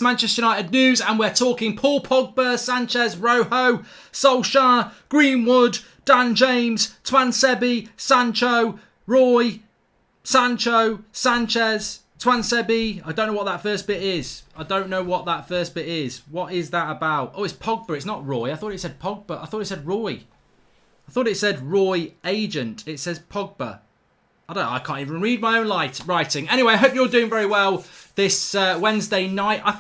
Manchester United news, and we're talking Paul Pogba, Sanchez, Rojo, Solskjaer, Greenwood, Dan James, Twansebi, Sancho, Roy, Sancho, Sanchez, Twansebi. I don't know what that first bit is. What is that about? Oh, it's Pogba. It's not Roy. I thought it said Pogba. I thought it said Roy. I thought it said Roy Agent. It says Pogba. I can't even read my own writing. Anyway, I hope you're doing very well this Wednesday night. I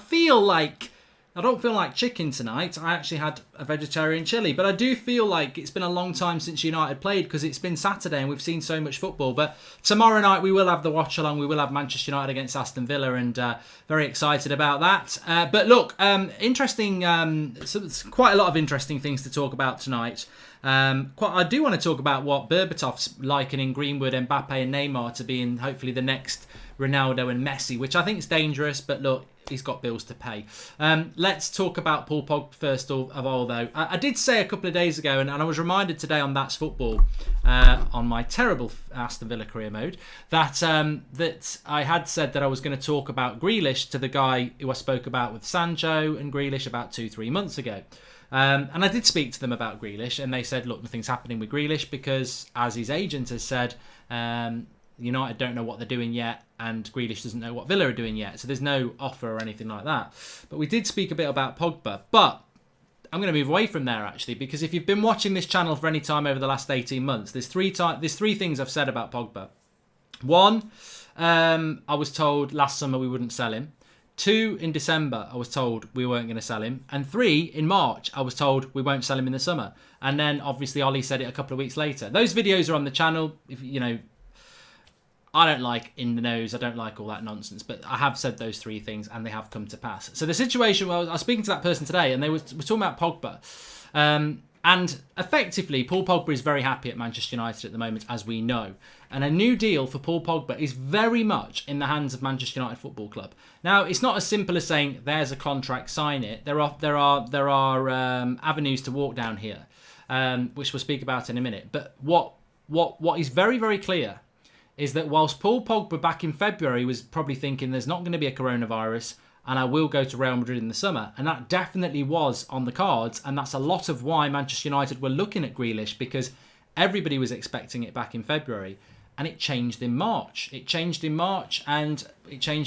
don't feel like chicken tonight. I actually had a vegetarian chili, but I do feel like it's been a long time since United played because it's been Saturday and we've seen so much football. But tomorrow night we will have the watch along. We will have Manchester United against Aston Villa, and very excited about that. But look, interesting. So there's quite a lot of interesting things to talk about tonight. I do want to talk about what Berbatov's likening Greenwood, Mbappe and Neymar to being hopefully the next Ronaldo and Messi, which I think is dangerous, but look, he's got bills to pay. Let's talk about Paul Pogba first of all, though. I did say a couple of days ago, and I was reminded today on That's Football, on my terrible Aston Villa career mode, that I had said that I was going to talk about Grealish to the guy who I spoke about with Sancho and Grealish about 2-3 months ago. And I did speak to them about Grealish, and they said, look, nothing's happening with Grealish because, as his agent has said, United don't know what they're doing yet, and Grealish doesn't know what Villa are doing yet. So there's no offer or anything like that. But we did speak a bit about Pogba. But I'm going to move away from there, actually, because if you've been watching this channel for any time over the last 18 months, there's three things I've said about Pogba. One, I was told last summer we wouldn't sell him. 2, in December, I was told we weren't going to sell him. And 3, in March, I was told we won't sell him in the summer. And then, obviously, Ollie said it a couple of weeks later. Those videos are on the channel. If I don't like in the nose. I don't like all that nonsense. But I have said those 3 things, and they have come to pass. So the situation, I was speaking to that person today, and they were talking about Pogba. And effectively, Paul Pogba is very happy at Manchester United at the moment, as we know. And a new deal for Paul Pogba is very much in the hands of Manchester United Football Club. Now, it's not as simple as saying, there's a contract, sign it. There are avenues to walk down here, which we'll speak about in a minute. But what is very, very clear is that whilst Paul Pogba back in February was probably thinking there's not going to be a coronavirus, and I will go to Real Madrid in the summer. And that definitely was on the cards. And that's a lot of why Manchester United were looking at Grealish, because everybody was expecting it back in February. And it changed in March. And it changed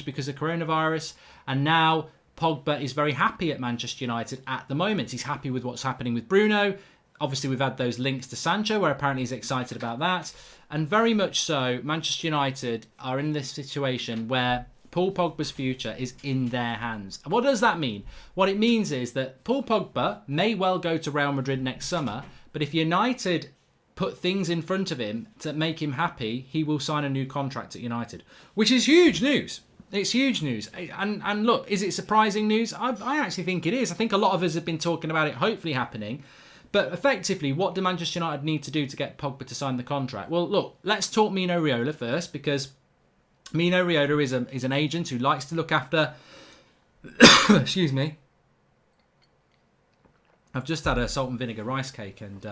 because of coronavirus. And now Pogba is very happy at Manchester United at the moment. He's happy with what's happening with Bruno. Obviously, we've had those links to Sancho, where apparently he's excited about that. And very much so, Manchester United are in this situation where Paul Pogba's future is in their hands. And what does that mean? What it means is that Paul Pogba may well go to Real Madrid next summer, but if United put things in front of him to make him happy, he will sign a new contract at United, which is huge news. It's huge news. And look, is it surprising news? I actually think it is. I think a lot of us have been talking about it hopefully happening. But effectively, what do Manchester United need to do to get Pogba to sign the contract? Well, look, let's talk Mino Raiola first, because Mino Raiola is an agent who likes to look after... Excuse me. I've just had a salt and vinegar rice cake, and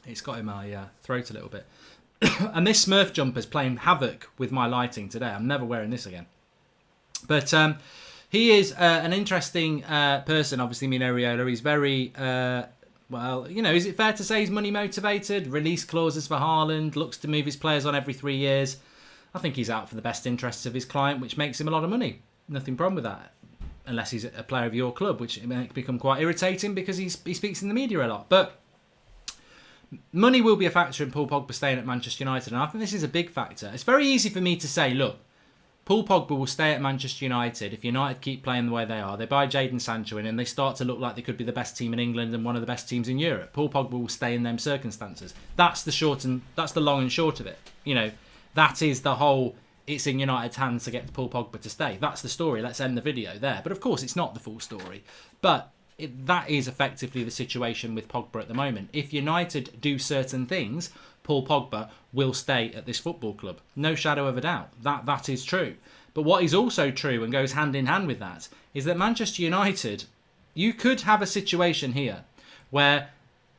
it's got in my throat a little bit. And this Smurf jumper's playing havoc with my lighting today. I'm never wearing this again. But he is an interesting person, obviously, Mino Raiola. He's very... is it fair to say he's money motivated? Release clauses for Haaland, looks to move his players on every 3 years. I think he's out for the best interests of his client, which makes him a lot of money. Nothing problem with that. Unless he's a player of your club, which may become quite irritating because he speaks in the media a lot. But money will be a factor in Paul Pogba staying at Manchester United, and I think this is a big factor. It's very easy for me to say, look, Paul Pogba will stay at Manchester United if United keep playing the way they are. They buy Jadon Sancho in and they start to look like they could be the best team in England and one of the best teams in Europe. Paul Pogba will stay in them circumstances. That's the long and short of it. That is the whole, it's in United's hands to get Paul Pogba to stay. That's the story. Let's end the video there. But of course, it's not the full story. But that is effectively the situation with Pogba at the moment. If United do certain things, Paul Pogba will stay at this football club. No shadow of a doubt. That is true. But what is also true and goes hand in hand with that is that Manchester United, you could have a situation here where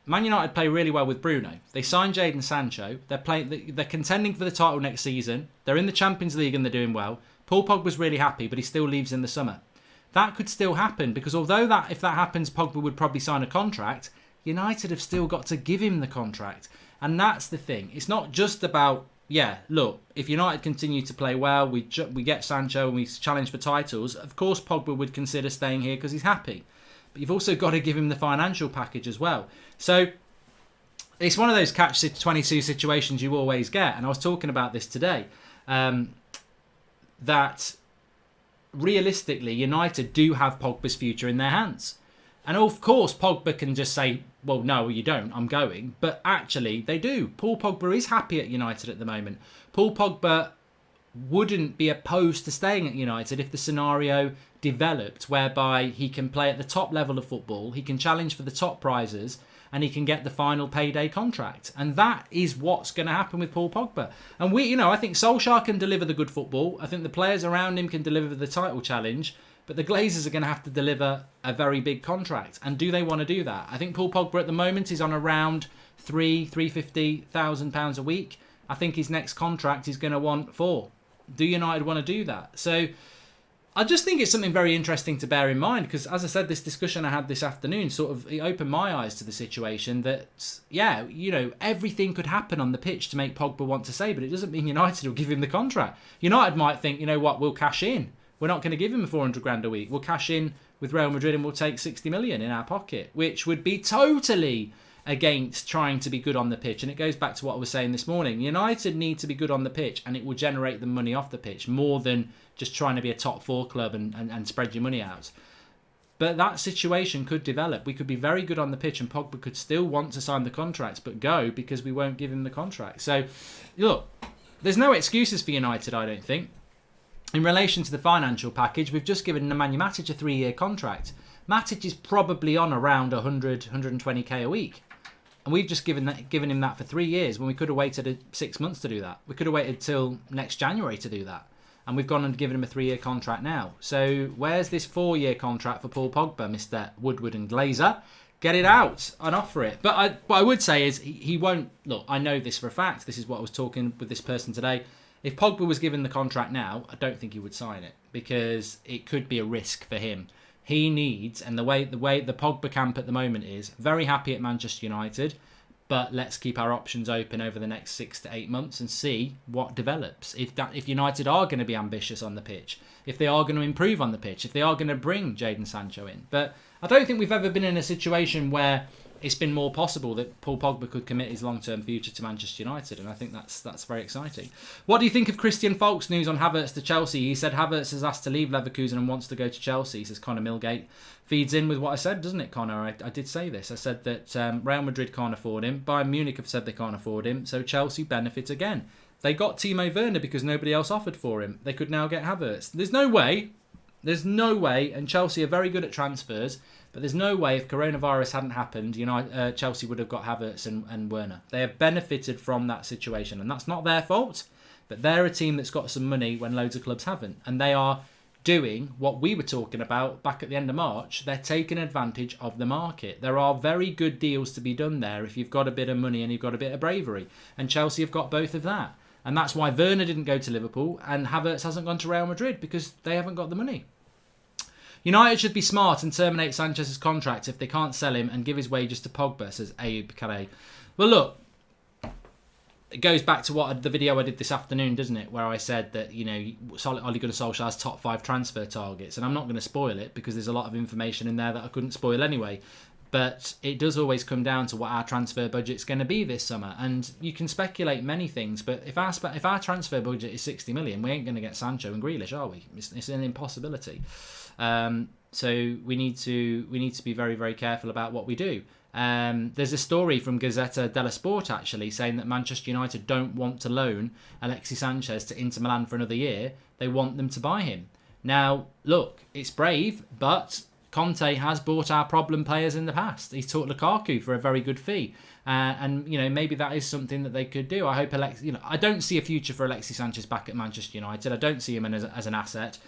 Man United play really well with Bruno. They signed Jadon Sancho. They're contending for the title next season. They're in the Champions League and they're doing well. Paul Pogba's really happy, but he still leaves in the summer. That could still happen, because although if that happens, Pogba would probably sign a contract, United have still got to give him the contract. And that's the thing. It's not just about, look, if United continue to play well, we get Sancho and we challenge for titles, of course Pogba would consider staying here because he's happy. But you've also got to give him the financial package as well. So it's one of those catch-22 situations you always get. And I was talking about this today, that realistically, United do have Pogba's future in their hands. And of course, Pogba can just say, well, no, you don't, I'm going. But actually, they do. Paul Pogba is happy at United at the moment. Paul Pogba wouldn't be opposed to staying at United if the scenario developed whereby he can play at the top level of football, he can challenge for the top prizes, and he can get the final payday contract. And that is what's going to happen with Paul Pogba. And I think Solskjaer can deliver the good football. I think the players around him can deliver the title challenge. But the Glazers are going to have to deliver a very big contract. And do they want to do that? I think Paul Pogba at the moment is on around £350,000 a week. I think his next contract is going to want 4. Do United want to do that? So I just think it's something very interesting to bear in mind, because as I said, this discussion I had this afternoon it opened my eyes to the situation that, everything could happen on the pitch to make Pogba want to stay, but it doesn't mean United will give him the contract. United might think, we'll cash in. We're not going to give him 400 grand a week. We'll cash in with Real Madrid and we'll take 60 million in our pocket, which would be totally against trying to be good on the pitch. And it goes back to what I was saying this morning. United need to be good on the pitch, and it will generate the money off the pitch more than just trying to be a top 4 club and spread your money out. But that situation could develop. We could be very good on the pitch and Pogba could still want to sign the contracts but go because we won't give him the contract. So, look, there's no excuses for United, I don't think. In relation to the financial package, we've just given Nemanja Matic a 3-year contract. Matic is probably on around 100, 120k a week. And we've just given him that for 3 years when we could have waited 6 months to do that. We could have waited till next January to do that. And we've gone and given him a 3-year contract now. So where's this 4-year contract for Paul Pogba, Mr. Woodward and Glazer? Get it out and offer it. But what I would say is he won't... Look, I know this for a fact. This is what I was talking with this person today. If Pogba was given the contract now, I don't think he would sign it because it could be a risk for him. He needs, and the way the Pogba camp at the moment is, very happy at Manchester United, but let's keep our options open over the next 6 to 8 months and see what develops. If United are going to be ambitious on the pitch, if they are going to improve on the pitch, if they are going to bring Jadon Sancho in. But I don't think we've ever been in a situation where it's been more possible that Paul Pogba could commit his long-term future to Manchester United, and I think that's very exciting. What do you think of Christian Falk's news on Havertz to Chelsea? He said Havertz is asked to leave Leverkusen and wants to go to Chelsea, says Connor Milgate. Feeds in with what I said, doesn't it, Connor? I did say this. I said that Real Madrid can't afford him. Bayern Munich have said they can't afford him, so Chelsea benefit again. They got Timo Werner because nobody else offered for him. They could now get Havertz. There's no way, and Chelsea are very good at transfers, but there's no way if coronavirus hadn't happened, Chelsea would have got Havertz and Werner. They have benefited from that situation, and that's not their fault, but they're a team that's got some money when loads of clubs haven't, and they are doing what we were talking about back at the end of March. They're taking advantage of the market. There are very good deals to be done there if you've got a bit of money and you've got a bit of bravery, and Chelsea have got both of that. And that's why Werner didn't go to Liverpool and Havertz hasn't gone to Real Madrid, because they haven't got the money. United should be smart and terminate Sanchez's contract if they can't sell him and give his wages to Pogba, says Ayoub Kare. Well, look, it goes back to the video I did this afternoon, doesn't it? Where I said that, Ole Gunnar Solskjaer's top 5 transfer targets. And I'm not going to spoil it because there's a lot of information in there that I couldn't spoil anyway. But it does always come down to what our transfer budget's going to be this summer. And you can speculate many things, but if our transfer budget is 60 million, we ain't going to get Sancho and Grealish, are we? It's an impossibility. So we need to be very, very careful about what we do. There's a story from Gazzetta dello Sport actually saying that Manchester United don't want to loan Alexis Sanchez to Inter Milan for another year. They want them to buy him. Now, look, it's brave, but Conte has bought our problem players in the past. He's taught Lukaku for a very good fee. And maybe that is something that they could do. I hope I don't see a future for Alexis Sanchez back at Manchester United. I don't see him as an asset.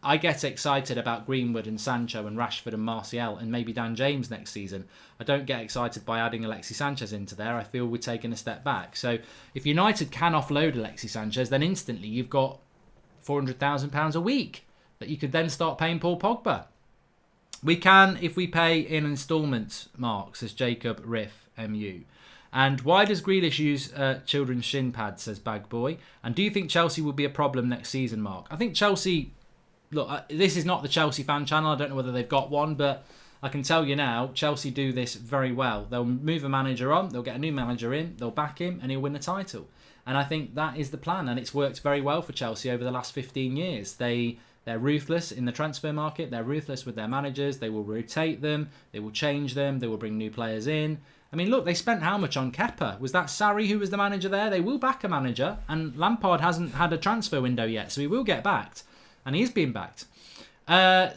I get excited about Greenwood and Sancho and Rashford and Martial and maybe Dan James next season. I don't get excited by adding Alexis Sanchez into there. I feel we're taking a step back. So if United can offload Alexis Sanchez, then instantly you've got £400,000 a week. that you could then start paying Paul Pogba. We can if we pay in instalments, Mark, says Jacob Riff MU. And why does Grealish use children's shin pads, says Bag Boy? And do you think Chelsea will be a problem next season, Mark? I think Chelsea... Look, this is not the Chelsea fan channel. I don't know whether they've got one, but I can tell you now, Chelsea do this very well. They'll move a manager on, they'll get a new manager in, they'll back him, and he'll win the title. And I think that is the plan, and it's worked very well for Chelsea over the last 15 years. They're ruthless in the transfer market, they're ruthless with their managers, they will rotate them, they will change them, they will bring new players in. I mean, look, they spent how much on Kepa? Was that Sarri who was the manager there? They will back a manager, and Lampard hasn't had a transfer window yet, so he will get backed. And he is being backed.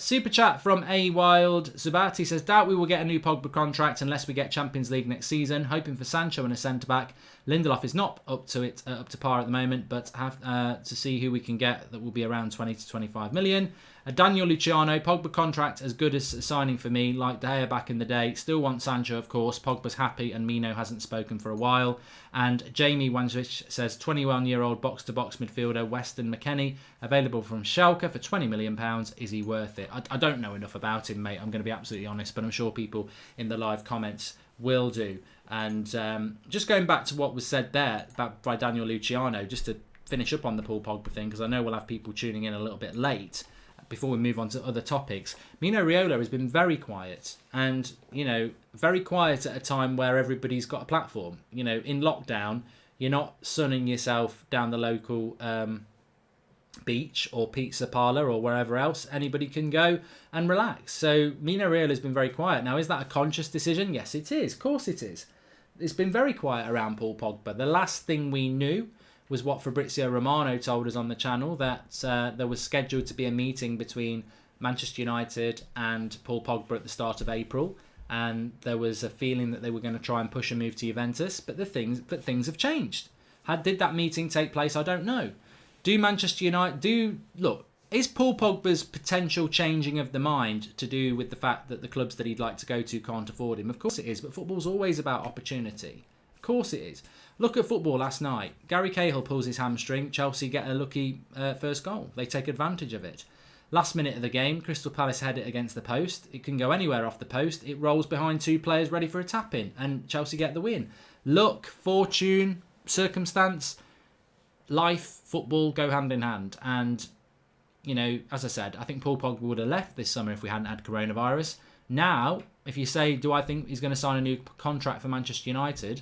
Super chat from A Wild Zubati says, doubt we will get a new Pogba contract unless we get Champions League next season. Hoping for Sancho and a centre-back. Lindelof is not up to par at the moment, but have to see who we can get that will be around 20 to 25 million. Daniel Luciano, Pogba contract as good as a signing for me, like De Gea back in the day. Still want Sancho, of course. Pogba's happy and Mino hasn't spoken for a while. And Jamie Wanswich says, 21-year-old box-to-box midfielder Weston McKennie, available from Schalke for £20 million. Is he worth it? I don't know enough about him, mate. I'm going to be absolutely honest, but I'm sure people in the live comments will do. And just going back to what was said there by Daniel Luciano, just to finish up on the Paul Pogba thing, because I know we'll have people tuning in a little bit late before we move on to other topics. Mino Raiola has been very quiet, and very quiet at a time where everybody's got a platform. In lockdown, you're not sunning yourself down the local beach or pizza parlour or wherever else. Anybody can go and relax. So Mino Raiola has been very quiet. Now, is that a conscious decision? Yes, it is. Of course it is. It's been very quiet around Paul Pogba. The last thing we knew was what Fabrizio Romano told us on the channel, that there was scheduled to be a meeting between Manchester United and Paul Pogba at the start of April, and there was a feeling that they were going to try and push a move to Juventus, but things have changed. Did that meeting take place? I don't know. Is Paul Pogba's potential changing of the mind to do with the fact that the clubs that he'd like to go to can't afford him? Of course it is, but football's always about opportunity. Of course it is. Look at football last night. Gary Cahill pulls his hamstring. Chelsea get a lucky first goal. They take advantage of it. Last minute of the game, Crystal Palace head it against the post. It can go anywhere off the post. It rolls behind two players ready for a tap-in, and Chelsea get the win. Luck, fortune, circumstance, life, football go hand in hand. And, as I said, I think Paul Pogba would have left this summer if we hadn't had coronavirus. Now, if you say, do I think he's going to sign a new contract for Manchester United?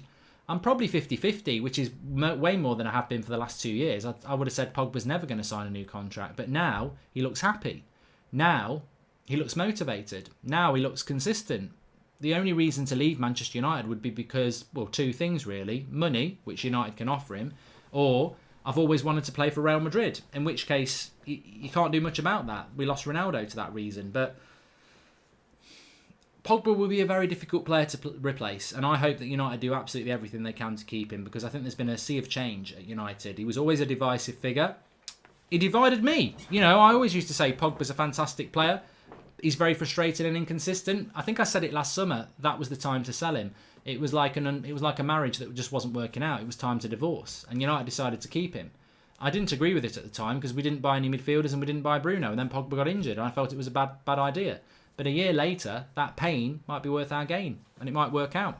I'm probably 50-50, which is way more than I have been for the last 2 years. I would have said Pogba's never going to sign a new contract. But now he looks happy. Now he looks motivated. Now he looks consistent. The only reason to leave Manchester United would be because, well, two things really. Money, which United can offer him, or I've always wanted to play for Real Madrid, in which case you can't do much about that. We lost Ronaldo to that reason. But Pogba will be a very difficult player to replace, and I hope that United do absolutely everything they can to keep him, because I think there's been a sea of change at United. He was always a divisive figure. He divided me. I always used to say Pogba's a fantastic player. He's very frustrated and inconsistent. I think I said it last summer. That was the time to sell him. It was like a marriage that just wasn't working out. It was time to divorce, and United decided to keep him. I didn't agree with it at the time because we didn't buy any midfielders and we didn't buy Bruno, and then Pogba got injured, and I felt it was a bad idea. But a year later, that pain might be worth our gain, and it might work out.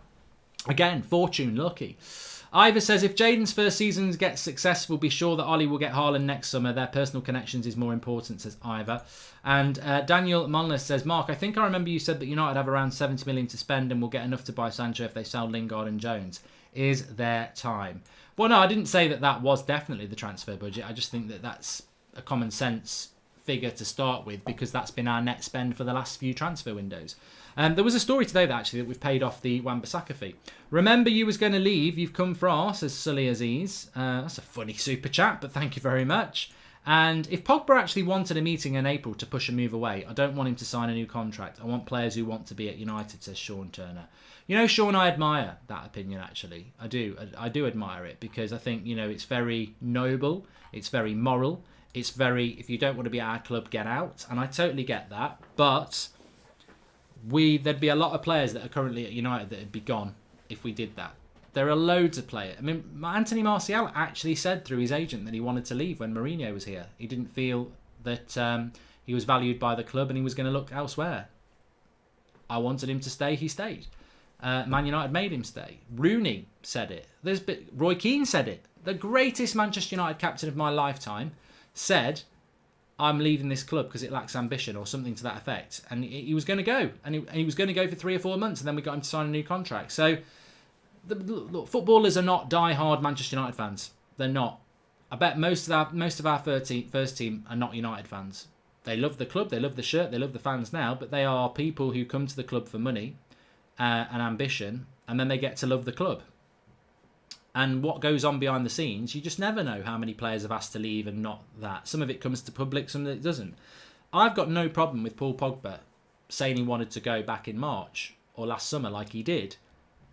Again, fortune, lucky. Ivor says, if Jaden's first season gets successful, be sure that Ollie will get Haaland next summer. Their personal connections is more important, says Ivor. And Daniel Molness says, Mark, I think I remember you said that United have around 70 million to spend and will get enough to buy Sancho if they sell Lingard and Jones. Is there time? Well, no, I didn't say that was definitely the transfer budget. I just think that that's a common sense figure to start with, because that's been our net spend for the last few transfer windows. There was a story today that we've paid off the Wan-Bissaka fee. Remember you was going to leave, you've come for us, says Sully Aziz. That's a funny super chat, but thank you very much. And if Pogba actually wanted a meeting in April to push a move away, I don't want him to sign a new contract. I want players who want to be at United, says Sean Turner. Sean, I admire that opinion, actually. I do admire it, because I think, it's very noble, it's very moral. It's very, if you don't want to be at our club, get out. And I totally get that. But there'd be a lot of players that are currently at United that would be gone if we did that. There are loads of players. I mean, Anthony Martial actually said through his agent that he wanted to leave when Mourinho was here. He didn't feel that He was valued by the club and he was going to look elsewhere. I wanted him to stay, he stayed. Man United made him stay. Rooney said it. Roy Keane said it. The greatest Manchester United captain of my lifetime said, I'm leaving this club because it lacks ambition or something to that effect. And he was going to go. And he was going to go for 3 or 4 months and then we got him to sign a new contract. So, look, footballers are not die-hard Manchester United fans. They're not. I bet most of our first team are not United fans. They love the club, they love the shirt, they love the fans now, but they are people who come to the club for money and ambition, and then they get to love the club. And what goes on behind the scenes, you just never know how many players have asked to leave and not that. Some of it comes to public, some of it doesn't. I've got no problem with Paul Pogba saying he wanted to go back in March or last summer like he did,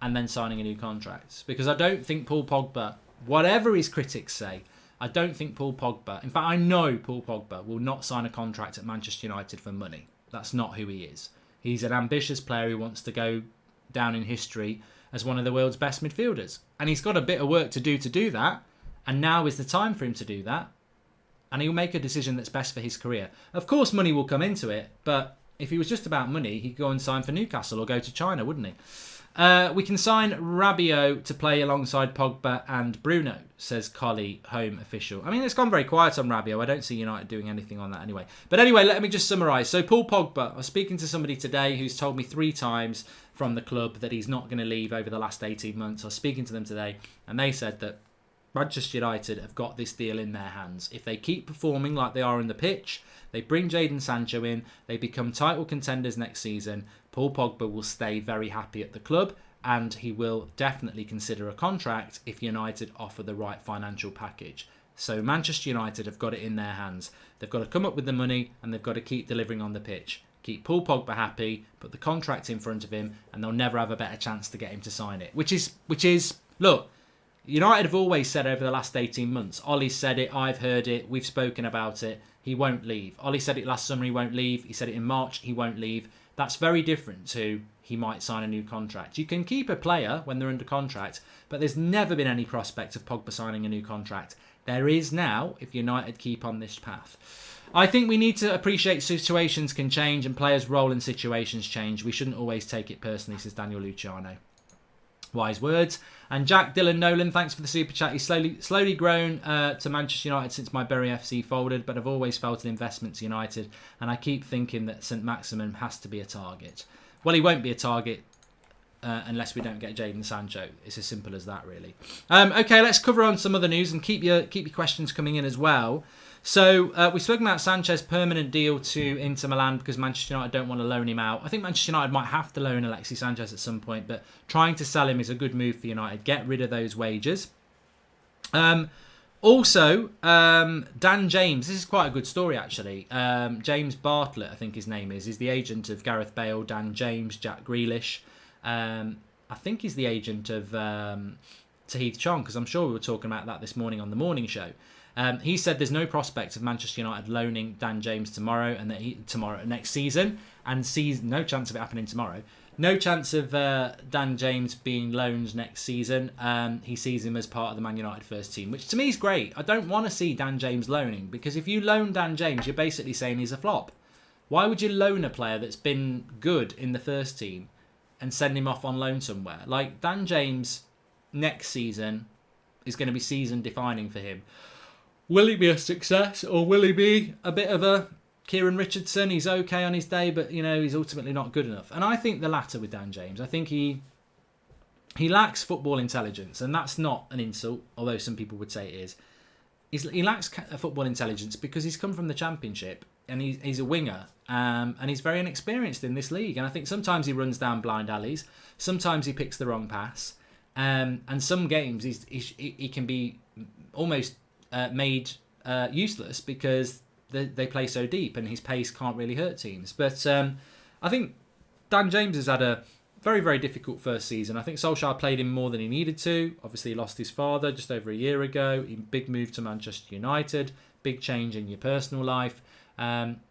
and then signing a new contract. Because I don't think Paul Pogba, whatever his critics say, I don't think Paul Pogba, in fact I know Paul Pogba will not sign a contract at Manchester United for money. That's not who he is. He's an ambitious player who wants to go down in history as one of the world's best midfielders. And he's got a bit of work to do that. And now is the time for him to do that. And he'll make a decision that's best for his career. Of course, money will come into it. But if he was just about money, he'd go and sign for Newcastle or go to China, wouldn't he? We can sign Rabiot to play alongside Pogba and Bruno, says Collie, home official. I mean, it's gone very quiet on Rabiot. I don't see United doing anything on that anyway. But anyway, let me just summarise. So Paul Pogba, I was speaking to somebody today who's told me 3 times from the club that he's not going to leave over the last 18 months. I was speaking to them today and they said that Manchester United have got this deal in their hands. If they keep performing like they are on the pitch, they bring Jadon Sancho in, they become title contenders next season, Paul Pogba will stay very happy at the club and he will definitely consider a contract if United offer the right financial package. So Manchester United have got it in their hands. They've got to come up with the money and they've got to keep delivering on the pitch. Keep Paul Pogba happy, put the contract in front of him, and they'll never have a better chance to get him to sign it. Which is, look, United have always said over the last 18 months, Ollie's said it, I've heard it, we've spoken about it, he won't leave. Ollie said it last summer, he won't leave. He said it in March, he won't leave. That's very different to he might sign a new contract. You can keep a player when they're under contract, but there's never been any prospect of Pogba signing a new contract. There is now if United keep on this path. I think we need to appreciate situations can change and players' role in situations change. We shouldn't always take it personally, says Daniel Luciano. Wise words. And Jack Dylan Nolan, thanks for the super chat. He's slowly grown to Manchester United since my Bury FC folded, but I've always felt an investment to United, and I keep thinking that St Maximin has to be a target. Well, he won't be a target unless we don't get Jadon Sancho. It's as simple as that, really. Okay, let's cover on some other news and keep your questions coming in as well. So we've spoken about Sanchez's permanent deal to Inter Milan because Manchester United don't want to loan him out. I think Manchester United might have to loan Alexis Sanchez at some point, but trying to sell him is a good move for United. Get rid of those wages. Also, Dan James. This is quite a good story, actually. James Bartlett, I think his name is the agent of Gareth Bale, Dan James, Jack Grealish. I think he's the agent of Tahith Chong, because I'm sure we were talking about that this morning on the morning show. He said there's no prospect of Manchester United loaning Dan James tomorrow and next season, and sees no chance of it happening tomorrow. No chance of Dan James being loaned next season. He sees him as part of the Man United first team, which to me is great. I don't want to see Dan James loaning, because if you loan Dan James, you're basically saying he's a flop. Why would you loan a player that's been good in the first team and send him off on loan somewhere? Like, Dan James next season is going to be season defining for him. Will he be a success, or will he be a bit of a Kieran Richardson? He's okay on his day, but he's ultimately not good enough. And I think the latter with Dan James. I think he lacks football intelligence, and that's not an insult, although some people would say it is. He lacks football intelligence because he's come from the Championship and he's a winger, and he's very inexperienced in this league. And I think sometimes he runs down blind alleys, sometimes he picks the wrong pass, and some games he can be almost made useless because they play so deep and his pace can't really hurt teams. But I think Dan James has had a very, very difficult first season. I think Solskjaer played him more than he needed to. Obviously, he lost his father just over a year ago. Big move to Manchester United. Big change in your personal life.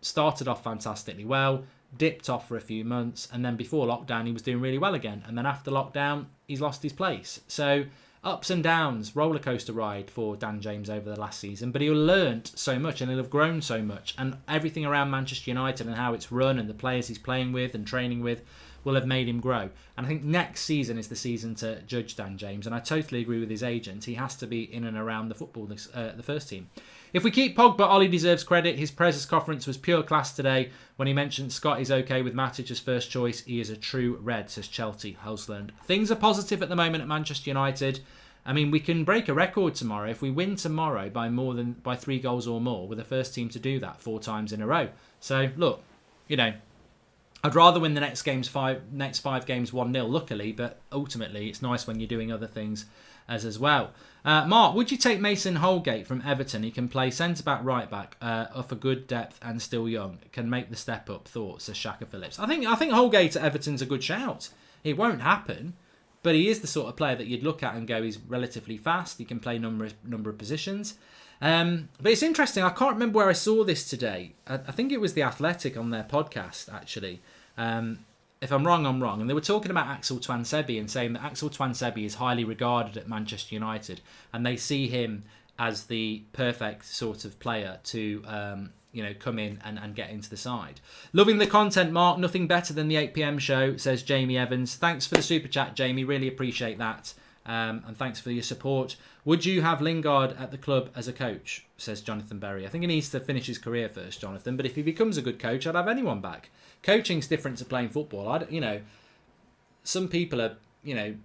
Started off fantastically well. Dipped off for a few months. And then before lockdown, he was doing really well again. And then after lockdown, he's lost his place. So ups and downs, roller coaster ride for Dan James over the last season, but he'll learnt so much and he'll have grown so much, and everything around Manchester United and how it's run and the players he's playing with and training with will have made him grow. And I think next season is the season to judge Dan James, and I totally agree with his agent. He has to be in and around the football, the first team. If we keep Pogba, Ollie deserves credit. His press conference was pure class today when he mentioned Scott is okay with Matic as first choice. He is a true red, says Chelsea Hulsland. Things are positive at the moment at Manchester United. I mean, we can break a record tomorrow. If we win tomorrow by 3 goals or more, we're the first team to do that 4 times in a row. So, look, I'd rather win the next 5 games 1-0, luckily, but ultimately it's nice when you're doing other things as well. Mark, would you take Mason Holgate from Everton? He can play centre-back, right-back, offer good depth and still young. Can make the step up, thoughts, says Shaka Phillips. I think Holgate at Everton's a good shout. It won't happen, but he is the sort of player that you'd look at and go, he's relatively fast, he can play number of positions. But it's interesting, I can't remember where I saw this today. I think it was The Athletic on their podcast, actually. If I'm wrong, I'm wrong. And they were talking about Axel Tuanzebe and saying that Axel Tuanzebe is highly regarded at Manchester United, and they see him as the perfect sort of player to come in and get into the side. Loving the content, Mark. Nothing better than the 8 p.m. show, says Jamie Evans. Thanks for the super chat, Jamie. Really appreciate that. And thanks for your support. Would you have Lingard at the club as a coach, says Jonathan Berry? I think he needs to finish his career first, Jonathan. But if he becomes a good coach, I'd have anyone back. Coaching's different to playing football. Some people are,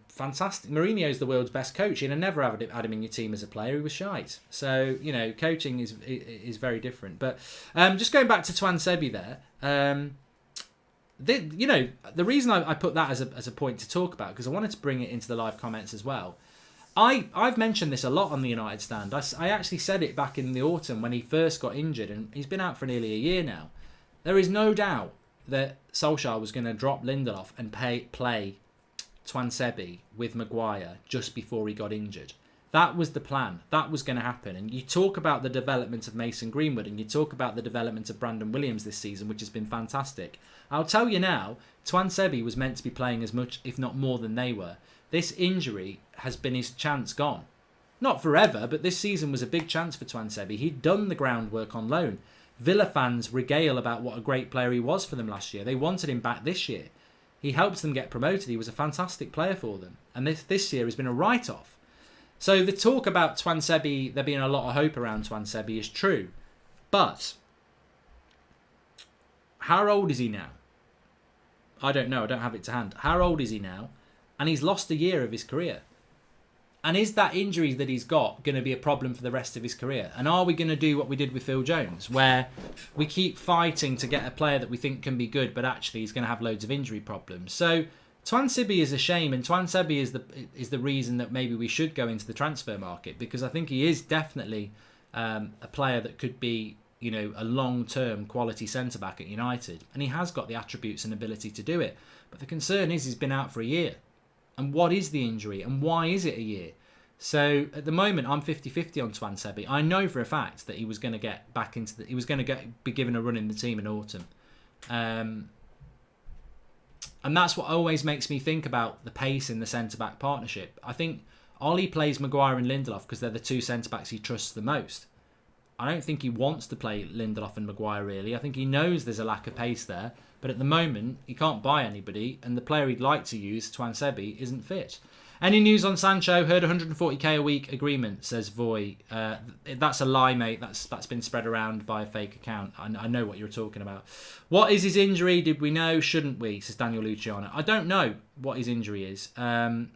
fantastic. Mourinho's the world's best coach, and I never had him in your team as a player. He was shite. So, coaching is very different. But just going back to Tuanzebe there, the reason I put that as a point to talk about, because I wanted to bring it into the live comments as well. I've mentioned this a lot on the United stand. I actually said it back in the autumn when he first got injured, and he's been out for nearly a year now. There is no doubt that Solskjaer was going to drop Lindelof and play Tuanzebe with Maguire just before he got injured. That was the plan. That was going to happen. And you talk about the development of Mason Greenwood, and you talk about the development of Brandon Williams this season, which has been fantastic. I'll tell you now, Tuanzebe was meant to be playing as much, if not more, than they were. This injury has been his chance gone. Not forever, but this season was a big chance for Tuanzebe. He'd done the groundwork on loan. Villa fans regale about what a great player he was for them last year. They wanted him back this year. He helped them get promoted. He was a fantastic player for them. And this year has been a write-off. So the talk about Tuanzebe, there being a lot of hope around Tuanzebe, is true. But how old is he now? I don't know. I don't have it to hand. How old is he now? And he's lost a year of his career. And is that injury that he's got going to be a problem for the rest of his career? And are we going to do what we did with Phil Jones, where we keep fighting to get a player that we think can be good, but actually he's going to have loads of injury problems? So Tuanzebe is a shame, and Tuanzebe is the reason that maybe we should go into the transfer market, because I think he is definitely a player that could be, a long-term quality centre-back at United. And he has got the attributes and ability to do it. But the concern is he's been out for a year. And what is the injury? And why is it a year? So at the moment, I'm 50-50 on Tuanzebe. I know for a fact that he was going to get back into he was going to be given a run in the team in autumn. And that's what always makes me think about the pace in the centre-back partnership. I think Ollie plays Maguire and Lindelof because they're the two centre-backs he trusts the most. I don't think he wants to play Lindelof and Maguire, really. I think he knows there's a lack of pace there. But at the moment, he can't buy anybody, and the player he'd like to use, Tuanzebe, isn't fit. Any news on Sancho? Heard 140k a week agreement, says Voy. That's a lie, mate. That's been spread around by a fake account. I know what you're talking about. What is his injury? Did we know? Shouldn't we? Says Daniel Luciano. I don't know what his injury is. I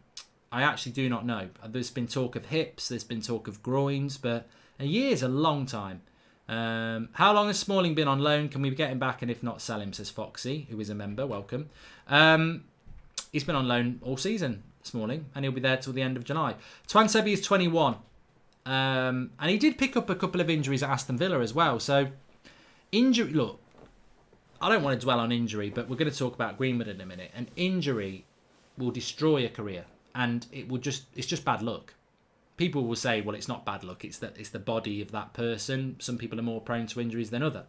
actually do not know. There's been talk of hips. There's been talk of groins, but a year's a long time. How long has Smalling been on loan? Can we get him back, and if not, sell him, says Foxy, who is a member. Welcome. He's been on loan all season, Smalling, and he'll be there till the end of July. Tuanzebe is 21. And he did pick up a couple of injuries at Aston Villa as well. So, injury, look, I don't want to dwell on injury, but we're going to talk about Greenwood in a minute. And injury will destroy a career, and it's just bad luck. People will say, well, it's not bad luck, it's the body of that person. Some people are more prone to injuries than others.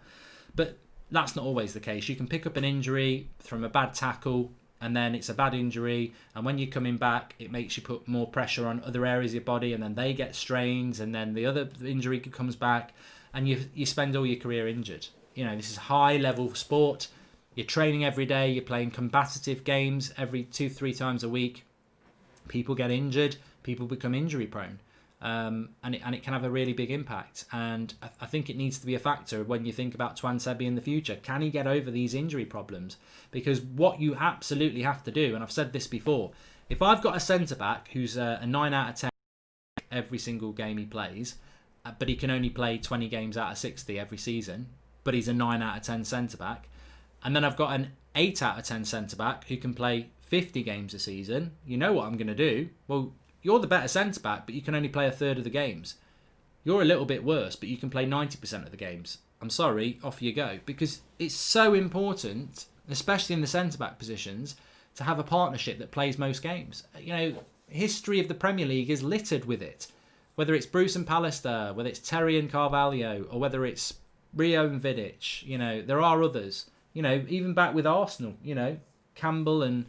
But that's not always the case. You can pick up an injury from a bad tackle, and then it's a bad injury, and when you're coming back, it makes you put more pressure on other areas of your body, and then they get strains, and then the other injury comes back, and you spend all your career injured. You know, this is high level sport. You're training every day, you're playing combative games every 2-3 times a week. People get injured, people become injury prone. And it can have a really big impact. And I think it needs to be a factor when you think about Tuanzebe in the future. Can he get over these injury problems? Because what you absolutely have to do, and I've said this before, if I've got a centre-back who's a 9 out of 10 every single game he plays, but he can only play 20 games out of 60 every season, but he's a 9 out of 10 centre-back, and then I've got an 8 out of 10 centre-back who can play 50 games a season, you know what I'm going to do? Well, you're the better centre-back, but you can only play a third of the games. You're a little bit worse, but you can play 90% of the games. I'm sorry, off you go. Because it's so important, especially in the centre-back positions, to have a partnership that plays most games. You know, history of the Premier League is littered with it. Whether it's Bruce and Pallister, whether it's Terry and Carvalho, or whether it's Rio and Vidic, you know, there are others. You know, even back with Arsenal, you know, Campbell and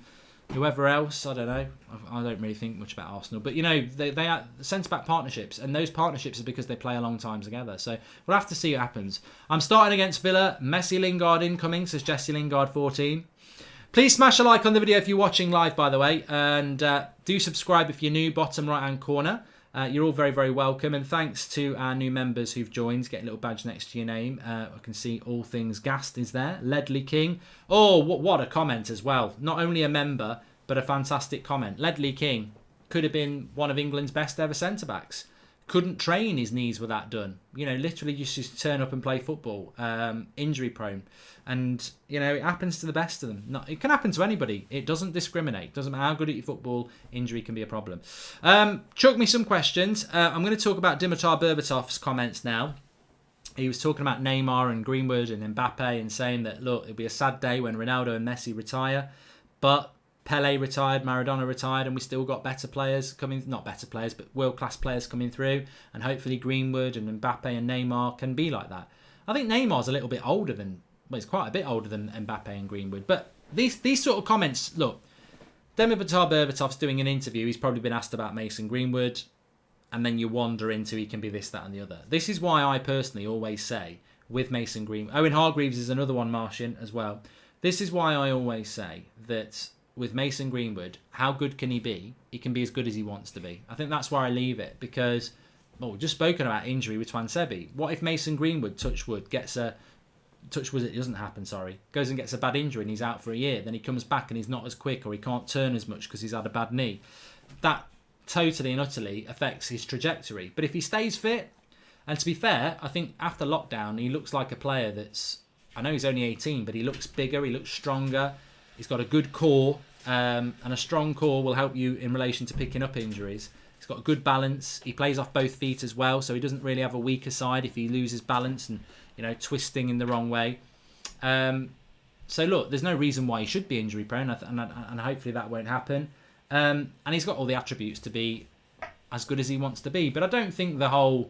whoever else, I don't know. I don't really think much about Arsenal. But, you know, they are centre-back partnerships. And those partnerships are because they play a long time together. So we'll have to see what happens. I'm starting against Villa. Messi Lingard incoming, says Jesse Lingard 14. Please smash a like on the video if you're watching live, by the way. And do subscribe if you're new, bottom right-hand corner. You're all very, very welcome. And thanks to our new members who've joined. Get a little badge next to your name. I can see All Things Gassed is there. Ledley King. Oh, what a comment as well. Not only a member, but a fantastic comment. Ledley King could have been one of England's best ever centre-backs. Couldn't train, his knees were that done. You know, literally just turn up and play football. Injury prone. And, you know, it happens to the best of them. It can happen to anybody. It doesn't discriminate. Doesn't matter how good at your football, injury can be a problem. Chuck me some questions. I'm going to talk about Dimitar Berbatov's comments now. He was talking about Neymar and Greenwood and Mbappe and saying that, look, it'll be a sad day when Ronaldo and Messi retire. But Pele retired, Maradona retired, and we still got better players coming, not better players, but world-class players coming through. And hopefully Greenwood and Mbappe and Neymar can be like that. I think Neymar's a little bit older than, well, he's quite a bit older than Mbappe and Greenwood. But these sort of comments, look, Dimitar Berbatov's doing an interview. He's probably been asked about Mason Greenwood. And then you wander into he can be this, that and the other. This is why I personally always say with Mason Greenwood. Owen Hargreaves is another one, Martian, as well. This is why I always say that with Mason Greenwood, how good can he be? He can be as good as he wants to be. I think that's where I leave it because, well, we've just spoken about injury with Tuanzebe. What if Mason Greenwood, touch wood, gets a... Touch wood, it doesn't happen, sorry. Goes and gets a bad injury and he's out for a year. Then he comes back and he's not as quick or he can't turn as much because he's had a bad knee. That totally and utterly affects his trajectory. But if he stays fit, and to be fair, I think after lockdown, he looks like a player that's... I know he's only 18, but he looks bigger, he looks stronger. He's got a good core, and a strong core will help you in relation to picking up injuries. He's got a good balance. He plays off both feet as well, so he doesn't really have a weaker side if he loses balance and, you know, twisting in the wrong way. So look, there's no reason why he should be injury prone, and hopefully that won't happen. And he's got all the attributes to be as good as he wants to be. But I don't think the whole...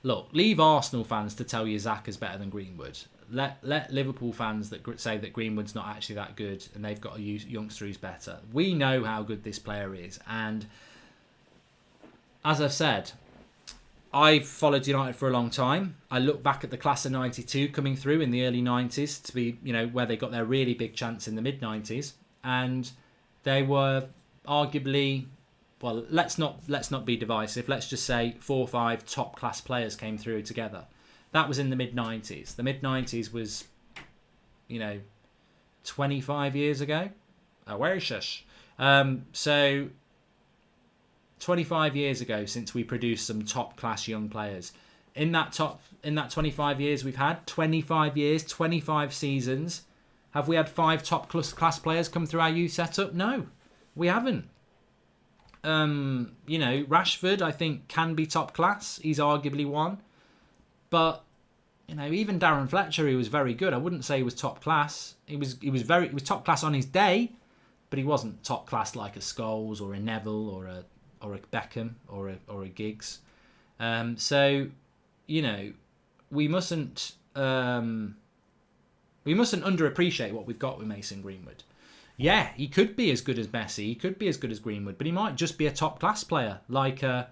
Look, leave Arsenal fans to tell you Zach is better than Greenwood. Let Liverpool fans that say that Greenwood's not actually that good and they've got a youngster who's better. We know how good this player is. And as I've said, I've followed United for a long time. I look back at the class of 92 coming through in the early 90s to be, you know, where they got their really big chance in the mid-90s. And they were arguably... Well, let's not be divisive. Let's just say 4 or 5 top-class players came through together. That was in the mid-90s. The mid-90s was, you know, 25 years ago. Where is this? So, 25 years ago since we produced some top-class young players. In that 25 years we've had, 25 years, 25 seasons, have we had 5 top-class players come through our youth setup? No, we haven't. You know, Rashford, I think, can be top class. He's arguably one. But, you know, even Darren Fletcher, he was very good. I wouldn't say he was top class. He was top class on his day, but he wasn't top class like a Scholes or a Neville or a Beckham or a Giggs. So, you know, we mustn't underappreciate what we've got with Mason Greenwood. Yeah, he could be as good as Messi. He could be as good as Greenwood, but he might just be a top class player like a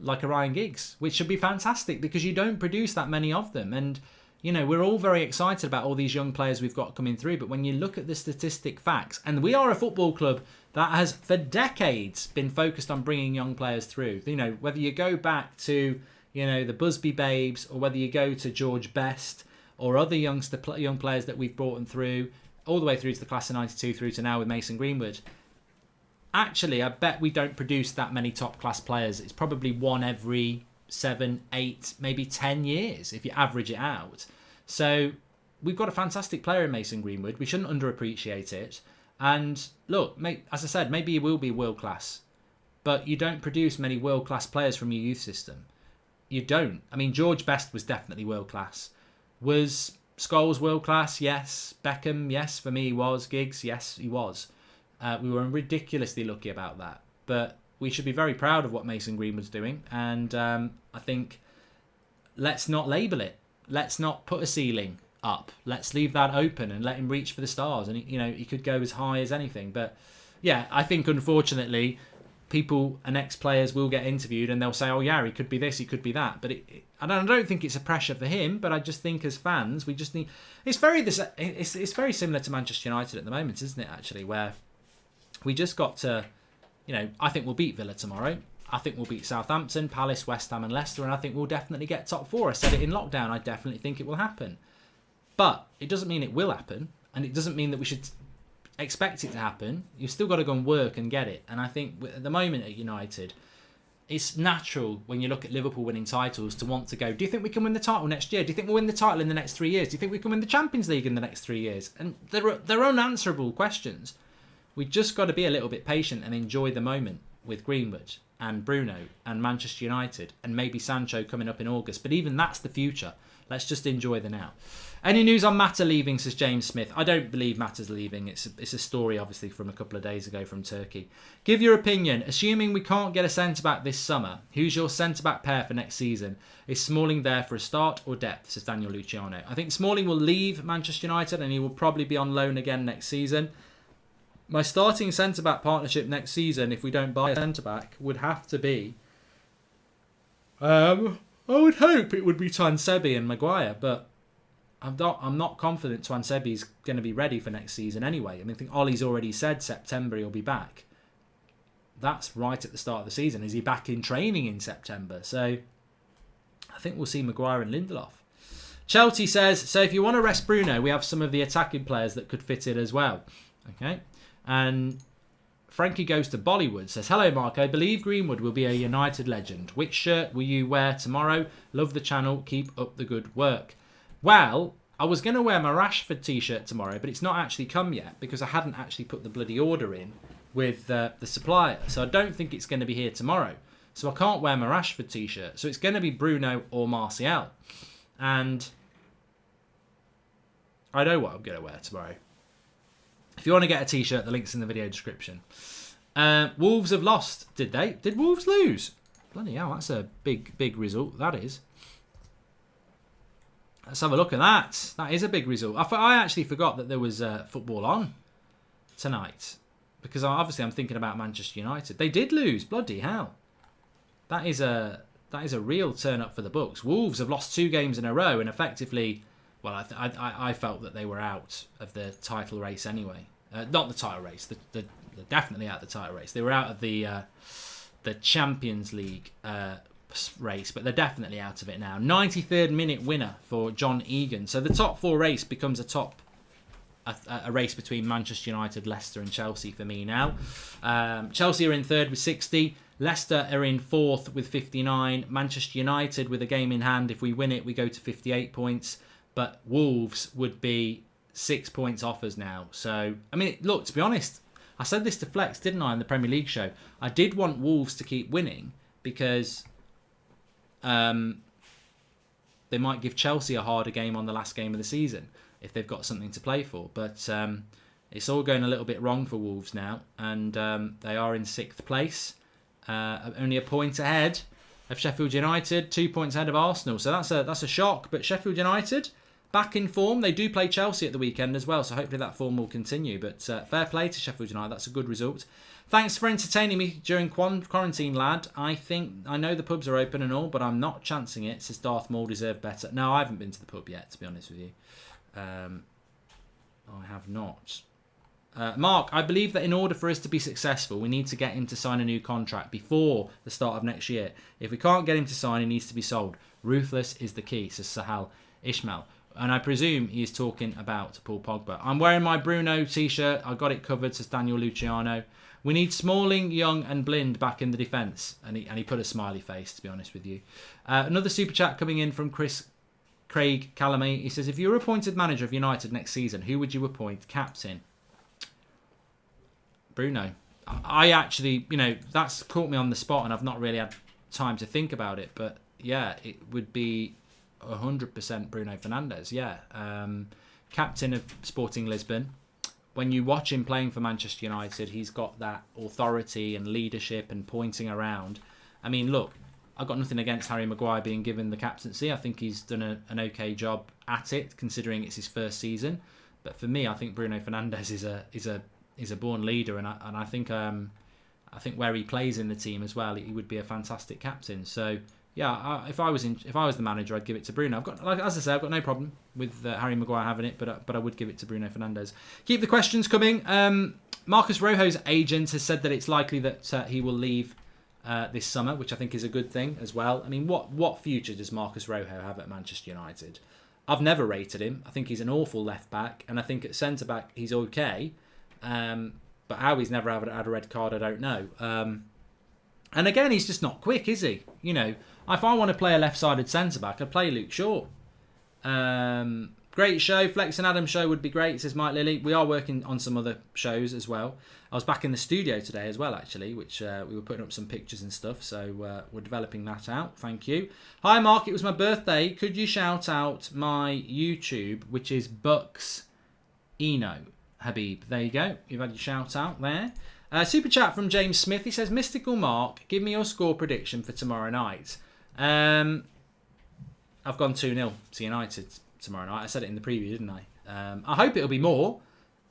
Ryan Giggs, which should be fantastic because you don't produce that many of them. And you know, we're all very excited about all these young players we've got coming through, but when you look at the statistic facts, and we are a football club that has for decades been focused on bringing young players through. You know, whether you go back to, you know, the Busby Babes, or whether you go to George Best or other young players that we've brought them through, all the way through to the class of 92 through to now with Mason Greenwood. Actually, I bet we don't produce that many top class players. It's probably one every 7, 8, maybe 10 years if you average it out. So we've got a fantastic player in Mason Greenwood. We shouldn't underappreciate it. And look, as I said, maybe he will be world class, but you don't produce many world class players from your youth system. You don't. I mean, George Best was definitely world class. Was Scholes world class? Yes. Beckham? Yes. For me, he was. Giggs? Yes, he was. We were ridiculously lucky about that. But we should be very proud of what Mason Greenwood's doing. And I think let's not label it. Let's not put a ceiling up. Let's leave that open and let him reach for the stars. And, you know, he could go as high as anything. But, yeah, I think, unfortunately, people and ex-players will get interviewed and they'll say, oh, yeah, he could be this, he could be that. But I don't think it's a pressure for him, but I just think as fans, we just need... It's very similar to Manchester United at the moment, isn't it, actually, where we just got to... You know, I think we'll beat Villa tomorrow. I think we'll beat Southampton, Palace, West Ham and Leicester, and I think we'll definitely get top 4. I said it in lockdown. I definitely think it will happen. But it doesn't mean it will happen, and it doesn't mean that we should expect it to happen. You've still got to go and work and get it. And I think at the moment at United, it's natural when you look at Liverpool winning titles to want to go, do you think we can win the title next year? Do you think we'll win the title in the next 3 years? Do you think we can win the Champions League in the next 3 years? And they're unanswerable questions. We've just got to be a little bit patient and enjoy the moment with Greenwood and Bruno and Manchester United and maybe Sancho coming up in August. But even that's the future. Let's just enjoy the now. Any news on Mata leaving, says James Smith? I don't believe Mata's leaving. It's a story, obviously, from a couple of days ago from Turkey. Give your opinion. Assuming we can't get a centre-back this summer, who's your centre-back pair for next season? Is Smalling there for a start or depth, says Daniel Luciano? I think Smalling will leave Manchester United and he will probably be on loan again next season. My starting centre-back partnership next season, if we don't buy a centre-back, would have to be... I would hope it would be Tuanzebe and Maguire, but I'm not confident Tuanzebe's going to be ready for next season anyway. I mean, I think Ollie's already said September he'll be back. That's right at the start of the season. Is he back in training in September? So I think we'll see Maguire and Lindelof. Chelsea says, so if you want to rest Bruno, we have some of the attacking players that could fit in as well. Okay. And Frankie Goes to Bollywood says, hello Mark, I believe Greenwood will be a United legend. Which shirt will you wear tomorrow? Love the channel, keep up the good work. Well, I was going to wear my Rashford t-shirt tomorrow, but it's not actually come yet because I hadn't actually put the bloody order in with the supplier. So I don't think it's going to be here tomorrow. So I can't wear my Rashford t-shirt. So it's going to be Bruno or Martial. And I know what I'm going to wear tomorrow. If you want to get a t-shirt, the link's in the video description. Wolves have lost, did they? Did Wolves lose? Bloody hell, that's a big result, that is. Let's have a look at that. That is a big result. I actually forgot that there was football on tonight. Because obviously I'm thinking about Manchester United. They did lose, bloody hell. That is a real turn up for the books. Wolves have lost 2 games in a row and effectively... Well, I felt that they were out of the title race anyway. Not the title race. They're definitely out of the title race. They were out of the Champions League race, but they're definitely out of it now. 93rd minute winner for John Egan. So the top 4 race becomes a race between Manchester United, Leicester and Chelsea for me now. Chelsea are in 3rd with 60. Leicester are in 4th with 59. Manchester United with a game in hand. If we win it, we go to 58 points. But Wolves would be 6 points off us now. So, I mean, look, to be honest, I said this to Flex, didn't I, in the Premier League show? I did want Wolves to keep winning because they might give Chelsea a harder game on the last game of the season if they've got something to play for. But it's all going a little bit wrong for Wolves now. And they are in 6th place. Only a point ahead of Sheffield United, 2 points ahead of Arsenal. So that's a shock. But Sheffield United... back in form. They do play Chelsea at the weekend as well, so hopefully that form will continue. But fair play to Sheffield United. That's a good result. Thanks for entertaining me during quarantine, lad. I know the pubs are open and all, but I'm not chancing it, says Darth Maul. Deserve better. No, I haven't been to the pub yet, to be honest with you. I have not. Mark, I believe that in order for us to be successful, we need to get him to sign a new contract before the start of next year. If we can't get him to sign, he needs to be sold. Ruthless is the key, says Sahal Ishmael. And I presume he is talking about Paul Pogba. I'm wearing my Bruno t-shirt. I got it covered, says Daniel Luciano. We need Smalling, Young and Blind back in the defence. And he put a smiley face, to be honest with you. Another super chat coming in from Craig Calamay. He says, if you were appointed manager of United next season, who would you appoint captain? Bruno. I actually, that's caught me on the spot and I've not really had time to think about it. But yeah, it would be 100% Bruno Fernandes. Yeah. Captain of Sporting Lisbon. When you watch him playing for Manchester United, he's got that authority and leadership and pointing around. I mean, look, I've got nothing against Harry Maguire being given the captaincy. I think he's done an okay job at it, considering it's his first season. But for me, I think Bruno Fernandes is a born leader, and I think where he plays in the team as well, he would be a fantastic captain. So yeah, if I was the manager, I'd give it to Bruno. I've got no problem with Harry Maguire having it, but I would give it to Bruno Fernandes. Keep the questions coming. Marcus Rojo's agent has said that it's likely that he will leave this summer, which I think is a good thing as well. I mean, what future does Marcus Rojo have at Manchester United? I've never rated him. I think he's an awful left back, and I think at centre back he's okay. But how he's never had a red card, I don't know. And again, he's just not quick, is he? If I want to play a left-sided centre-back, I'd play Luke Shaw. Great show. Flex and Adam show would be great, says Mike Lilly. We are working on some other shows as well. I was back in the studio today as well, actually, which we were putting up some pictures and stuff. So we're developing that out. Thank you. Hi, Mark. It was my birthday. Could you shout out my YouTube, which is Bucks Eno? Habib. There you go. You've had your shout out there. Super chat from James Smith. He says, Mystical Mark, give me your score prediction for tomorrow night. I've gone 2-0 to United tomorrow night. I said it in the preview, didn't I? I hope it'll be more.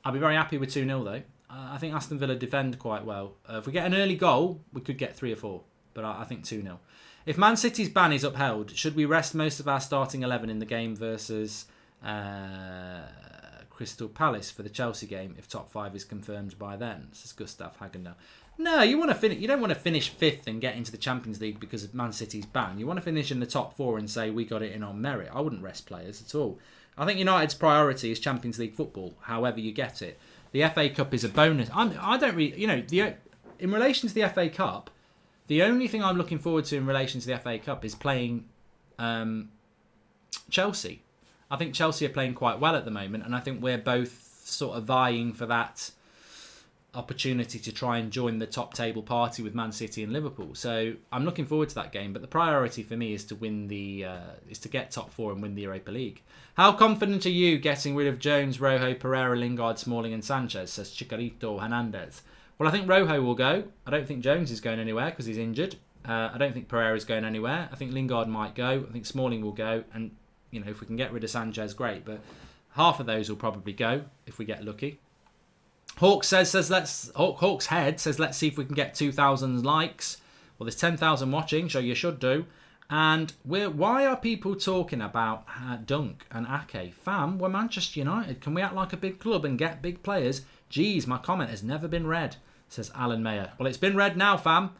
I'll be very happy with 2-0 though. I think Aston Villa defend quite well. If we get an early goal, we could get 3 or 4. But I think 2-0. If Man City's ban is upheld, should we rest most of our starting 11 in the game versus Crystal Palace for the Chelsea game if top 5 is confirmed by then? Says Gustav Hagendal. No, you want to finish. You don't want to finish 5th and get into the Champions League because of Man City's ban. You want to finish in the top 4 and say we got it in on merit. I wouldn't rest players at all. I think United's priority is Champions League football. However you get it, the FA Cup is a bonus. I don't really, in relation to the FA Cup, the only thing I'm looking forward to in relation to the FA Cup is playing Chelsea. I think Chelsea are playing quite well at the moment, and I think we're both sort of vying for that opportunity to try and join the top table party with Man City and Liverpool. So I'm looking forward to that game, but the priority for me is to win is to get top 4 and win the Europa League. How confident are you getting rid of Jones, Rojo, Pereira, Lingard, Smalling and Sanchez, says Chicharito Hernandez. Well, I think Rojo will go. I don't think Jones is going anywhere because he's injured. I don't think Pereira is going anywhere. I think Lingard might go. I think Smalling will go, and if we can get rid of Sanchez, great. But half of those will probably go if we get lucky. Hawks Head says let's see if we can get 2,000 likes. Well, there's 10,000 watching, so you should do. And why are people talking about Dunk and Ake? Fam, we're Manchester United. Can we act like a big club and get big players? Geez, my comment has never been read, says Alan Mayer. Well, it's been read now, fam.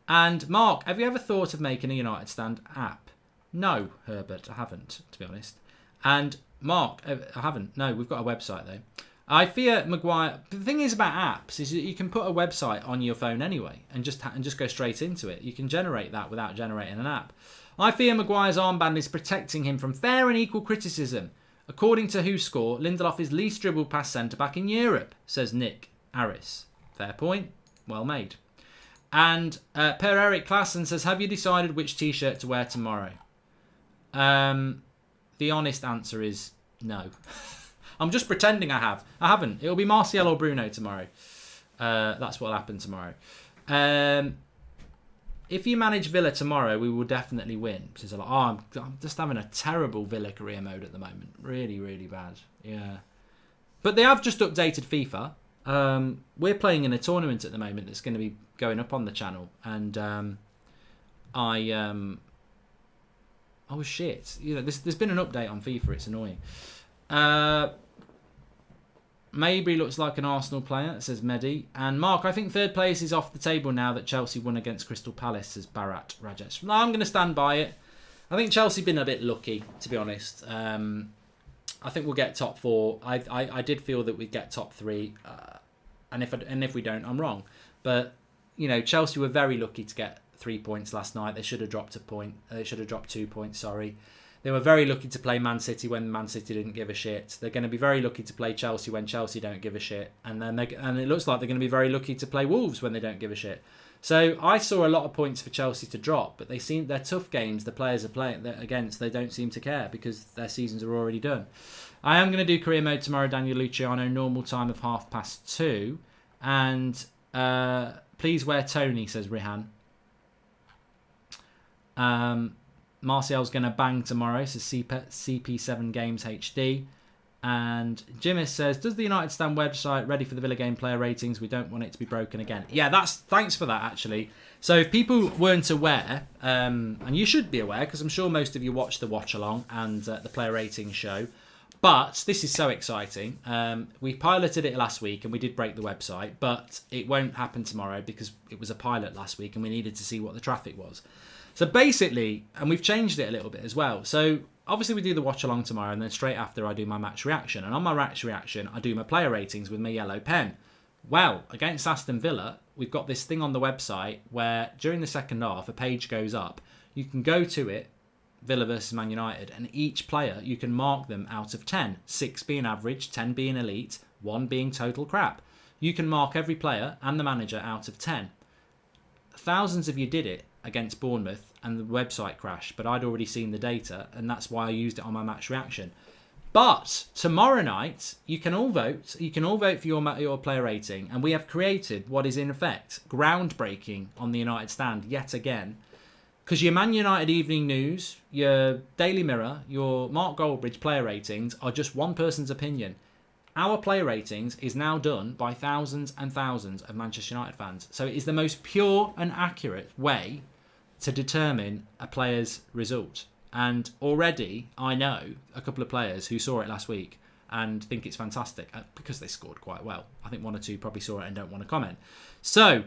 And Mark, have you ever thought of making a United Stand app? No, Herbert, I haven't, to be honest. And Mark, I haven't. No, we've got a website though. I fear Maguire. The thing is about apps is that you can put a website on your phone anyway and just go straight into it. You can generate that without generating an app. I fear Maguire's armband is protecting him from fair and equal criticism. According to WhoScore, Lindelof is least dribbled past centre-back in Europe, says Nick Harris. Fair point. Well made. And Per-Eric Klassen says, have you decided which T-shirt to wear tomorrow? The honest answer is no. I'm just pretending I have. I haven't. It'll be Martial or Bruno tomorrow. That's what'll happen tomorrow. if you manage Villa tomorrow, we will definitely win. She's like, I'm just having a terrible Villa career mode at the moment. Really, really bad. Yeah. But they have just updated FIFA. We're playing in a tournament at the moment that's going to be going up on the channel. And oh, shit. You know, there's been an update on FIFA. It's annoying. Maybe looks like an Arsenal player, says Mehdi. And Mark, I think third place is off the table now that Chelsea won against Crystal Palace, says Bharat Rajesh. No, I'm going to stand by it. I think Chelsea been a bit lucky, to be honest. I think we'll get top 4. I did feel that we'd get top 3. And if we don't, I'm wrong. But, you know, Chelsea were very lucky to get 3 points last night. They should have dropped a point. They should have dropped 2 points, sorry. They were very lucky to play Man City when Man City didn't give a shit. They're going to be very lucky to play Chelsea when Chelsea don't give a shit. And it looks like they're going to be very lucky to play Wolves when they don't give a shit. So I saw a lot of points for Chelsea to drop, but they're tough games. The players are playing against, they don't seem to care because their seasons are already done. I am going to do career mode tomorrow, Daniel Luciano, normal time of 2:30. And please wear Tony, says Rihan. Martial's going to bang tomorrow, says CP7 Games HD. And Jimis says, does the United Stand website ready for the Villa game player ratings? We don't want it to be broken again. Yeah, thanks for that, actually. So if people weren't aware, and you should be aware, because I'm sure most of you watch the watch along and the player ratings show. But this is so exciting. We piloted it last week and we did break the website, but it won't happen tomorrow because it was a pilot last week and we needed to see what the traffic was. So basically, and we've changed it a little bit as well. So obviously we do the watch along tomorrow and then straight after I do my match reaction. And on my match reaction, I do my player ratings with my yellow pen. Well, against Aston Villa, we've got this thing on the website where during the second half, a page goes up. You can go to it, Villa versus Man United, and each player, you can mark them out of 10. 6 being average, 10 being elite, 1 being total crap. You can mark every player and the manager out of 10. Thousands of you did it against Bournemouth and the website crashed, but I'd already seen the data and that's why I used it on my match reaction. But tomorrow night, you can all vote. You can all vote for your player rating, and we have created what is in effect groundbreaking on the United Stand yet again. Because your Man United Evening News, your Daily Mirror, your Mark Goldbridge player ratings are just one person's opinion. Our player ratings is now done by thousands and thousands of Manchester United fans. So it is the most pure and accurate way to determine a player's result. And already I know a couple of players who saw it last week and think it's fantastic because they scored quite well. I think 1 or 2 probably saw it and don't want to comment. So,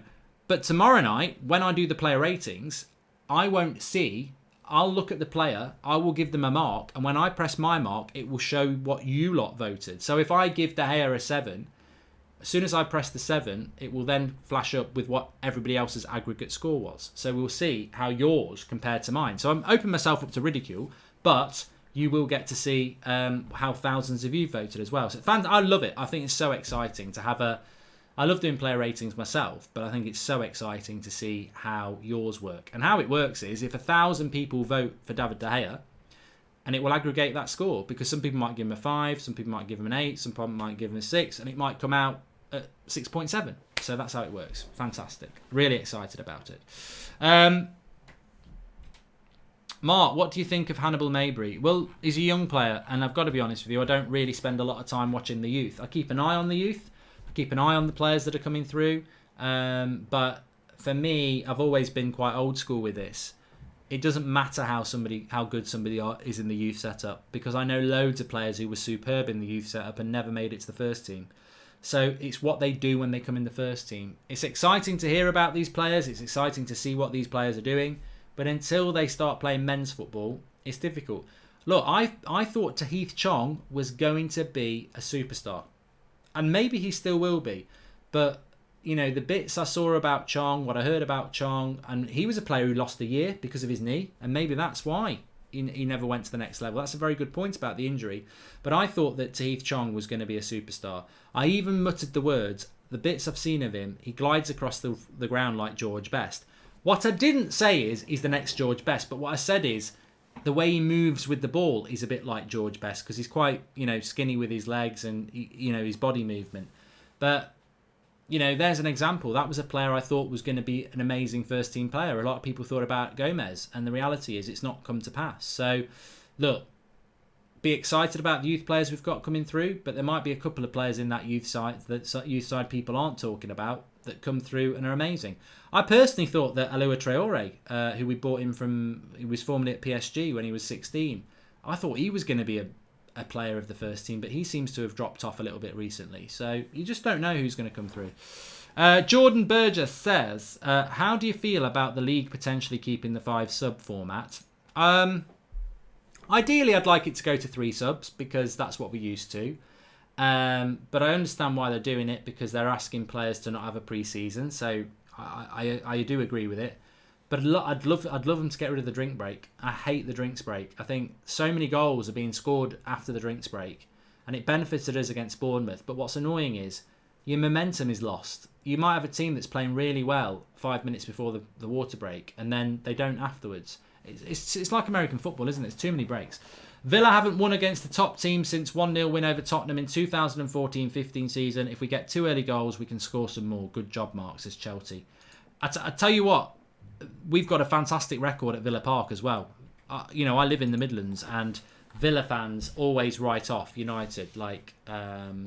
but tomorrow night, when I do the player ratings, I'll look at the player, I will give them a mark, and when I press my mark, it will show what you lot voted. So if I give De Gea a 7, as soon as I press the 7, it will then flash up with what everybody else's aggregate score was. So we'll see how yours compared to mine. So I'm opening myself up to ridicule, but you will get to see how thousands of you voted as well. So fans, I love it. I think it's so exciting to have I love doing player ratings myself, but I think it's so exciting to see how yours work. And how it works is if 1,000 people vote for David De Gea, and it will aggregate that score, because some people might give him a 5, some people might give him an 8, some people might give him a 6, and it might come out at 6.7. So that's how it works. Fantastic. Really excited about it. Mark, what do you think of Hannibal Mabry? Well, he's a young player, and I've got to be honest with you, I don't really spend a lot of time watching the youth. I keep an eye on the youth. I keep an eye on the players that are coming through. But for me, I've always been quite old school with this. It doesn't matter how good somebody is in the youth setup, because I know loads of players who were superb in the youth setup and never made it to the first team. So it's what they do when they come in the first team. It's exciting to hear about these players. It's exciting to see what these players are doing. But until they start playing men's football, it's difficult. Look, I thought Tahith Chong was going to be a superstar. And maybe he still will be. But, you know, the bits I saw about Chong, what I heard about Chong, and he was a player who lost a year because of his knee. And maybe that's why he never went to the next level. That's a very good point about the injury. But I thought that Tahith Chong was going to be a superstar. I even muttered the words, the bits I've seen of him, he glides across the ground like George Best. What I didn't say is he's the next George Best. But what I said is the way he moves with the ball is a bit like George Best, because he's quite, skinny with his legs and, his body movement. But you know, there's an example. That was a player I thought was going to be an amazing first team player. A lot of people thought about Gomez, and the reality is it's not come to pass. So, look, be excited about the youth players we've got coming through, but there might be a couple of players in that youth side people aren't talking about that come through and are amazing. I personally thought that Alua Traore, who we bought him from, he was formerly at PSG when he was 16, I thought he was going to be a player of the first team, but he seems to have dropped off a little bit recently. So you just don't know who's going to come through. Jordan Burgess says, how do you feel about the league potentially keeping the 5 sub format? Ideally, I'd like it to go to 3 subs because that's what we're used to. But I understand why they're doing it, because they're asking players to not have a pre-season. So I do agree with it. But I'd love them to get rid of the drink break. I hate the drinks break. I think so many goals are being scored after the drinks break, and it benefited us against Bournemouth. But what's annoying is your momentum is lost. You might have a team that's playing really well 5 minutes before the water break, and then they don't afterwards. It's like American football, isn't it? It's too many breaks. Villa haven't won against the top team since 1-0 win over Tottenham in 2014-15 season. If we get 2 early goals, we can score some more. Good job, Mark, says Chelsea. I tell you what, we've got a fantastic record at Villa Park as well. You know, I live in the Midlands, and Villa fans always write off United. Like, I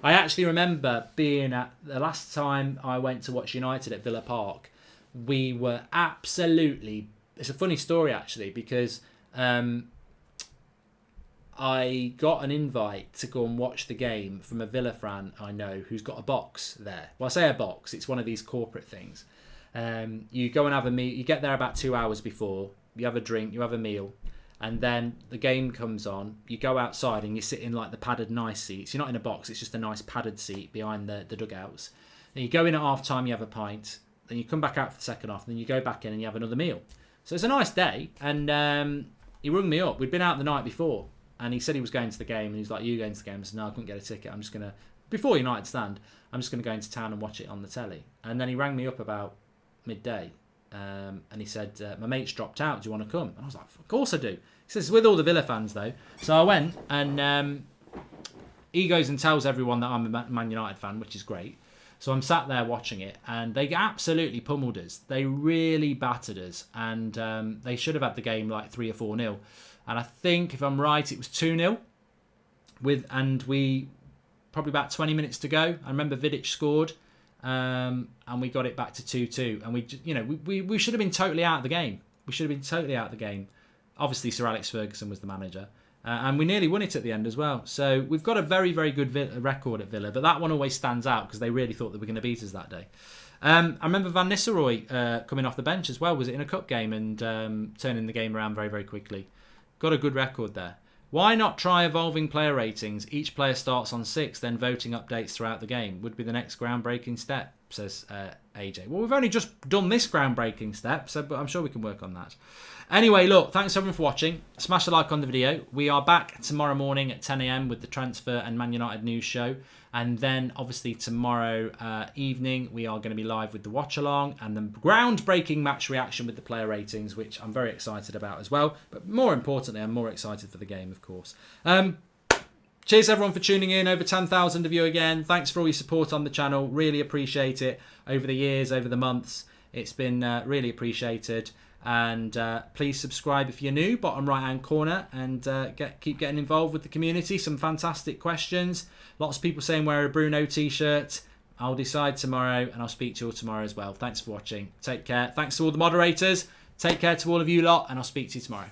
actually remember being at the last time I went to watch United at Villa Park. We were absolutely... It's a funny story, actually, because I got an invite to go and watch the game from a Villa fan I know who's got a box there. Well, I say a box. It's one of these corporate things. You go and have a meal. You get there about 2 hours before. You have a drink. You have a meal. And then the game comes on. You go outside and you sit in like the padded nice seats. You're not in a box. It's just a nice padded seat behind the dugouts. Then you go in at half time. You have a pint. Then you come back out for the second half. Then you go back in and you have another meal. So it's a nice day, and he rung me up. We'd been out the night before, and he said he was going to the game, and he was like, "Are you going to the game?" I said, "No, I couldn't get a ticket. I'm just going to, before United stand, I'm just going to go into town and watch it on the telly." And then he rang me up about midday, and he said, "My mate's dropped out. Do you want to come?" And I was like, "Of course I do." He says, "It's with all the Villa fans, though." So I went, and he goes and tells everyone that I'm a Man United fan, which is great. So I'm sat there watching it, and they absolutely pummeled us. They really battered us, and they should have had the game like 3 or 4-0. And I think, if I'm right, it was 2-0. And we probably about 20 minutes to go. I remember Vidic scored, and we got it back to 2-2. And we should have been totally out of the game. We should have been totally out of the game. Obviously, Sir Alex Ferguson was the manager. And we nearly won it at the end as well. So we've got a very, very good record at Villa. But that one always stands out because they really thought they were going to beat us that day. I remember Van Nistelrooy coming off the bench as well. Was it in a cup game and turning the game around very, very quickly. Got a good record there. Why not try evolving player ratings? Each player starts on 6, then voting updates throughout the game. Would be the next groundbreaking step, says AJ. Well, we've only just done this groundbreaking step, but I'm sure we can work on that. Anyway, look, thanks everyone for watching. Smash a like on the video. We are back tomorrow morning at 10 a.m. with the Transfer and Man United News Show. And then, obviously, tomorrow evening, we are going to be live with the watch-along and the groundbreaking match reaction with the player ratings, which I'm very excited about as well. But more importantly, I'm more excited for the game, of course. Cheers, everyone, for tuning in. Over 10,000 of you again. Thanks for all your support on the channel. Really appreciate it over the years, over the months. It's been really appreciated. And please subscribe if you're new, bottom right hand corner, and keep getting involved with the community. Some fantastic questions. Lots of people saying wear a Bruno t-shirt. I'll decide tomorrow, and I'll speak to you all tomorrow as well. Thanks for watching. Take care. Thanks to all the moderators. Take care to all of you lot, and I'll speak to you tomorrow.